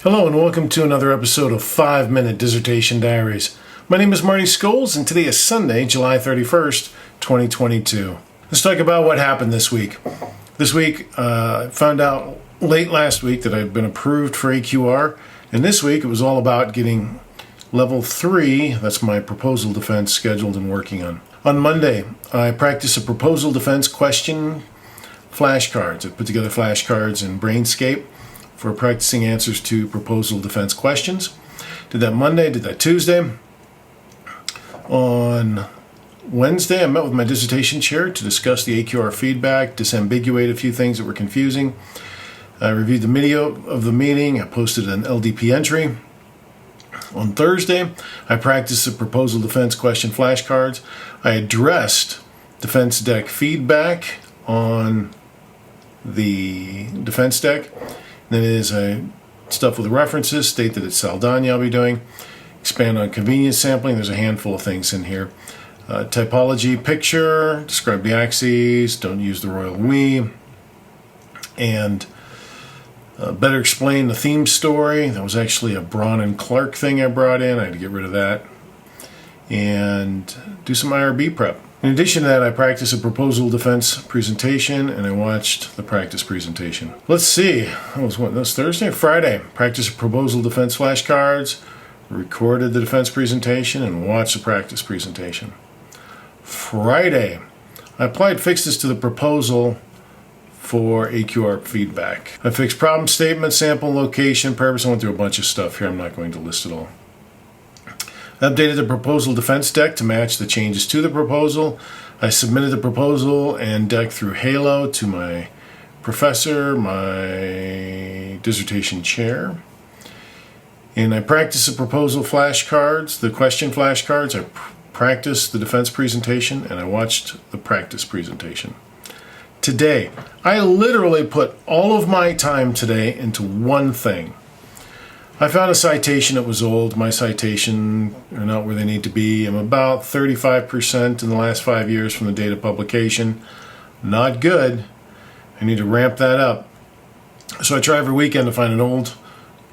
Hello and welcome to another episode of 5-Minute Dissertation Diaries. My name is Marty Scholes and today is Sunday, July 31st, 2022. Let's talk about what happened this week. This week, I found out late last week that I'd been approved for AQR, and this week it was all about getting level 3, that's my proposal defense, scheduled and working on. On Monday, I practiced a proposal defense question flashcards. I put together flashcards in Brainscape for practicing answers to proposal defense questions. Did that Monday, did that Tuesday. On Wednesday, I met with my dissertation chair to discuss the AQR feedback, disambiguate a few things that were confusing. I reviewed the video of the meeting. I posted an LDP entry. On Thursday, I practiced the proposal defense question flashcards. I addressed defense deck feedback on the defense deck. That is, stuff with references, state that it's Saldana I'll be doing, expand on convenience sampling, there's a handful of things in here. Typology picture, describe the axes, don't use the royal we, and better explain the theme story. That was actually a Braun and Clark thing I brought in, I had to get rid of that, and do some IRB prep. In addition to that, I practiced a proposal defense presentation, and I watched the practice presentation. Let's see, that was Thursday or Friday. Practiced a proposal defense flashcards, recorded the defense presentation, and watched the practice presentation. Friday, I applied fixes to the proposal for AQR feedback. I fixed problem statement, sample, location, purpose. I went through a bunch of stuff here. I'm not going to list it all. I updated the proposal defense deck to match the changes to the proposal. I submitted the proposal and deck through Halo to my professor, my dissertation chair. And I practiced the proposal flashcards, the question flashcards. I practiced the defense presentation and I watched the practice presentation. Today, I literally put all of my time today into one thing. I found a citation that was old. My citation are not where they need to be. I'm about 35% in the last 5 years from the date of publication. Not good. I need to ramp that up. So I try every weekend to find an old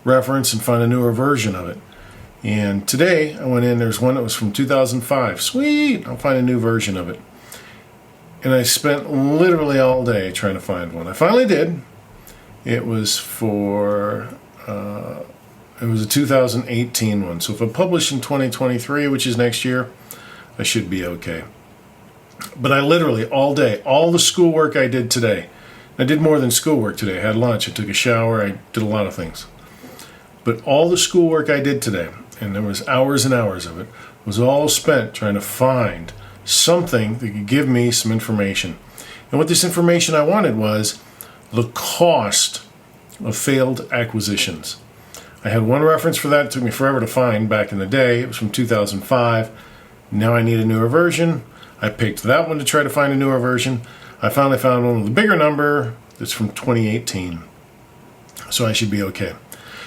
reference and find a newer version of it. And today I went in, there's one that was from 2005. Sweet! I'll find a new version of it. And I spent literally all day trying to find one. I finally did. It was it was a 2018 one. So if I publish in 2023, which is next year, I should be okay. But I literally, all day, all the schoolwork I did today, I did more than schoolwork today. I had lunch, I took a shower, I did a lot of things. But all the schoolwork I did today, and there was hours and hours of it, was all spent trying to find something that could give me some information. And what this information I wanted was the cost of failed acquisitions. I had one reference for that. It took me forever to find back in the day. It was from 2005. Now I need a newer version. I picked that one to try to find a newer version. I finally found one with a bigger number that's from 2018. So I should be okay.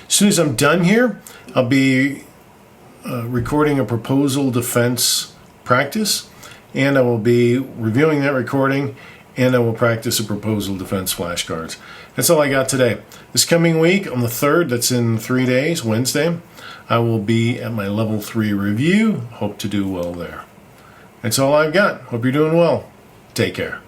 As soon as I'm done here, I'll be recording a proposal defense practice, and I will be reviewing that recording, and I will practice a proposal defense flashcards. That's all I got today. This coming week, on the 3rd, that's in 3 days, Wednesday, I will be at my level 3 review. Hope to do well there. That's all I've got. Hope you're doing well. Take care.